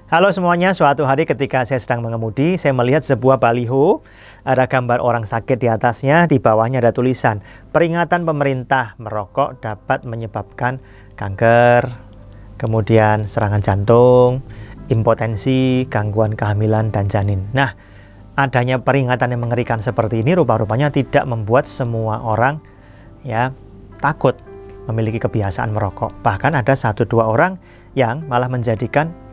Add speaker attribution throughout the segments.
Speaker 1: Halo semuanya, suatu hari ketika saya sedang mengemudi, saya melihat sebuah baliho, ada gambar orang sakit di atasnya, di bawahnya ada tulisan, peringatan pemerintah, merokok dapat menyebabkan kanker, kemudian serangan jantung, impotensi, gangguan kehamilan dan janin. Nah, adanya peringatan yang mengerikan seperti ini rupa-rupanya tidak membuat semua orang takut memiliki kebiasaan merokok. Bahkan ada 1-2 orang yang malah menjadikan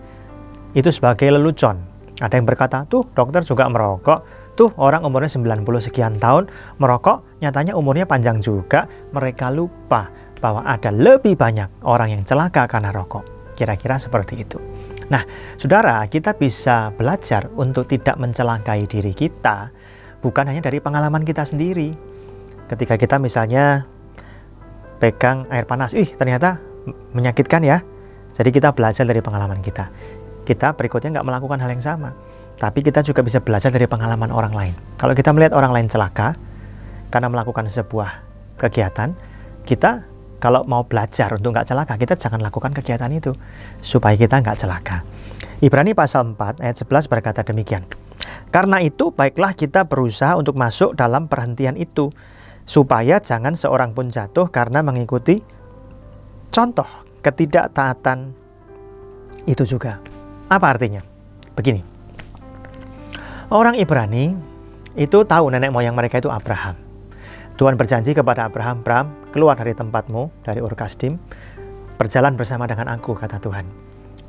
Speaker 1: itu sebagai lelucon. Ada yang berkata, tuh dokter juga merokok, tuh orang umurnya 90 sekian tahun merokok, nyatanya umurnya panjang juga. Mereka lupa bahwa ada lebih banyak orang yang celaka karena rokok. Kira-kira seperti itu. Nah, saudara, kita bisa belajar untuk tidak mencelakai diri kita, bukan hanya dari pengalaman kita sendiri. Ketika kita misalnya pegang air panas, ternyata menyakitkan ya. Jadi kita belajar dari pengalaman kita. Kita berikutnya nggak melakukan hal yang sama. Tapi kita juga bisa belajar dari pengalaman orang lain. Kalau kita melihat orang lain celaka karena melakukan sebuah kegiatan, kita kalau mau belajar untuk nggak celaka, kita jangan lakukan kegiatan itu supaya kita nggak celaka. Ibrani pasal 4 ayat 11 berkata demikian. Karena itu baiklah kita berusaha untuk masuk dalam perhentian itu, supaya jangan seorang pun jatuh karena mengikuti contoh ketidaktaatan itu juga. Apa artinya? Begini, orang Ibrani itu tahu nenek moyang mereka itu Abraham. Tuhan berjanji kepada Abraham, keluar dari tempatmu, dari Ur Kasdim, berjalan bersama dengan aku, kata Tuhan.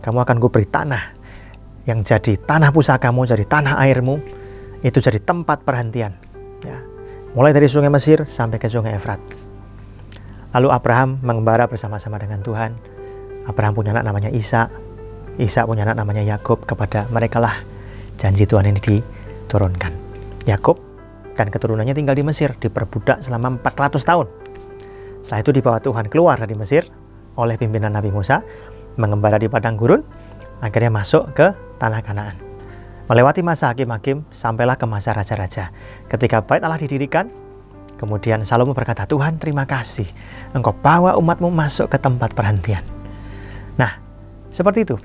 Speaker 1: Kamu akan kuberi tanah yang jadi tanah pusakamu, jadi tanah airmu, itu jadi tempat perhentian. Ya. Mulai dari sungai Mesir sampai ke sungai Efrat. Lalu Abraham mengembara bersama-sama dengan Tuhan. Abraham punya anak namanya Ishak. Ishak punya anak namanya Yakub. Kepada mereka lah janji Tuhan ini diturunkan. Yakub dan keturunannya tinggal di Mesir, diperbudak selama 400 tahun. Setelah itu dibawa Tuhan keluar dari Mesir oleh pimpinan Nabi Musa, mengembara di padang gurun, akhirnya masuk ke tanah Kanaan. Melewati masa hakim-hakim, sampailah ke masa raja-raja. Ketika Bait Allah didirikan, kemudian Salomo berkata, Tuhan terima kasih, Engkau bawa umatmu masuk ke tempat perhentian. Nah, seperti itu.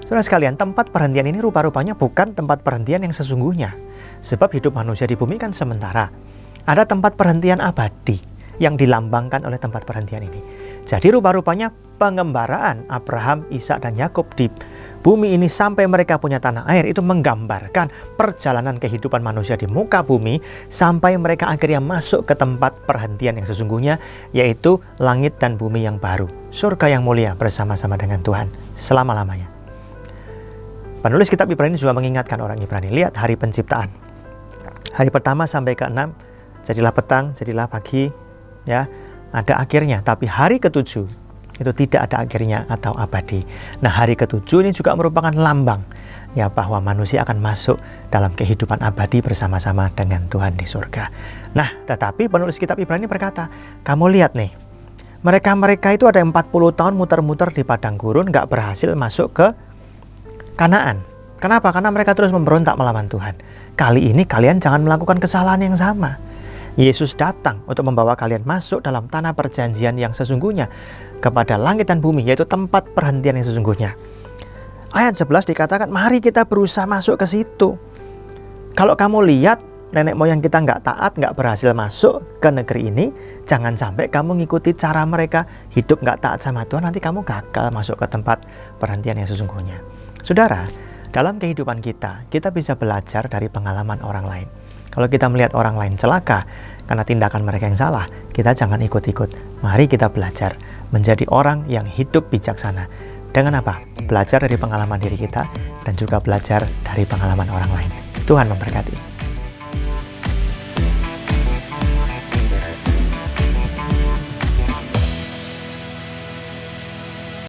Speaker 1: Saudara sekalian, tempat perhentian ini rupa-rupanya bukan tempat perhentian yang sesungguhnya. Sebab hidup manusia di bumi kan sementara. Ada tempat perhentian abadi yang dilambangkan oleh tempat perhentian ini. Jadi rupa-rupanya pengembaraan Abraham, Ishak dan Yakub di bumi ini sampai mereka punya tanah air itu menggambarkan perjalanan kehidupan manusia di muka bumi sampai mereka akhirnya masuk ke tempat perhentian yang sesungguhnya, yaitu langit dan bumi yang baru, surga yang mulia bersama-sama dengan Tuhan selama-lamanya. Penulis kitab Ibrani juga mengingatkan orang Ibrani, lihat hari penciptaan. Hari pertama sampai ke-6, jadilah petang, jadilah pagi, ya, ada akhirnya. Tapi hari ke-7 itu tidak ada akhirnya atau abadi. Nah, hari ke-7 ini juga merupakan lambang ya bahwa manusia akan masuk dalam kehidupan abadi bersama-sama dengan Tuhan di surga. Nah, tetapi penulis kitab Ibrani berkata, kamu lihat nih, mereka itu ada 40 tahun muter-muter di padang gurun, gak berhasil masuk ke Kanaan. Kenapa? Karena mereka terus memberontak melawan Tuhan. Kali ini kalian jangan melakukan kesalahan yang sama. Yesus datang untuk membawa kalian masuk dalam tanah perjanjian yang sesungguhnya, kepada langit dan bumi, yaitu tempat perhentian yang sesungguhnya. Ayat 11 dikatakan, mari kita berusaha masuk ke situ. Kalau kamu lihat nenek moyang kita nggak taat, nggak berhasil masuk ke negeri ini, jangan sampai kamu ngikuti cara mereka hidup nggak taat sama Tuhan, nanti kamu gagal masuk ke tempat perhentian yang sesungguhnya. Saudara, dalam kehidupan kita bisa belajar dari pengalaman orang lain. Kalau kita melihat orang lain celaka karena tindakan mereka yang salah, kita jangan ikut-ikut. Mari kita belajar menjadi orang yang hidup bijaksana. Dengan apa? Belajar dari pengalaman diri kita dan juga belajar dari pengalaman orang lain. Tuhan memberkati.